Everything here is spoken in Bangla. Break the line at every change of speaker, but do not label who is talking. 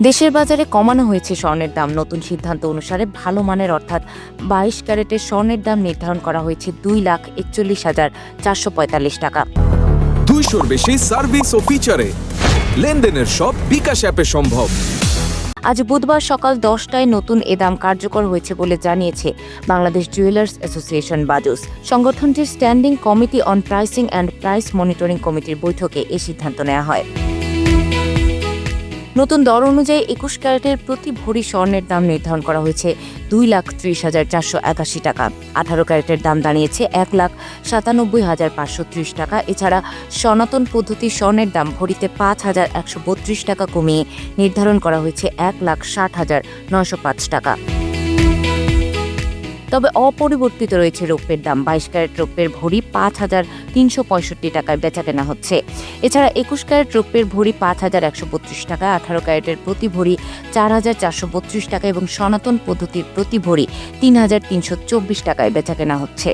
দেশের বাজারে কমানো হয়েছে স্বর্ণের দাম। নতুন সিদ্ধান্ত অনুসারে ভালো মানের অর্থাৎ 22 ক্যারেটের স্বর্ণের দাম নির্ধারণ করা হয়েছে 2,41,445 টাকা।
200-র বেশি সার্ভিস ও ফিচারে লেনদেনের সব বিকাশ অ্যাপে সম্ভব।
আজ বুধবার সকাল 10টায় নতুন এ দাম কার্যকর হয়েছে বলে জানিয়েছে বাংলাদেশ জুয়েলার্স অ্যাসোসিয়েশন বাজুস। সংগঠনটির standing committee on pricing and price monitoring কমিটির বৈঠকে এই সিদ্ধান্ত নেওয়া হয়। নতুন দর অনুযায়ী 21 ক্যারেটের প্রতি ভরি স্বর্ণের দাম নির্ধারণ করা হয়েছে 2,30,481 টাকা। 18 ক্যারেটের দাম দাঁড়িয়েছে 1,97,530 টাকা। এছাড়া সনাতন পদ্ধতির স্বর্ণের দাম ভরিতে 5,132 টাকা কমিয়ে নির্ধারণ করা হয়েছে 1,60,905 টাকা। তবে অপরিবর্তিত রয়েছে রৌপ্যের দাম। 22 ক্যারেট রৌপ্যের ভরি 5,365 টাকায় বেচাকেনা হচ্ছে। এছাড়া 21 ক্যারেট রৌপ্যের ভরি 5,132 টাকা, 18 ক্যারেটের প্রতি ভরি 4,432 টাকা এবং সনাতন পদ্ধতির প্রতি ভরি 3,324 টাকায় বেচাকেনা হচ্ছে।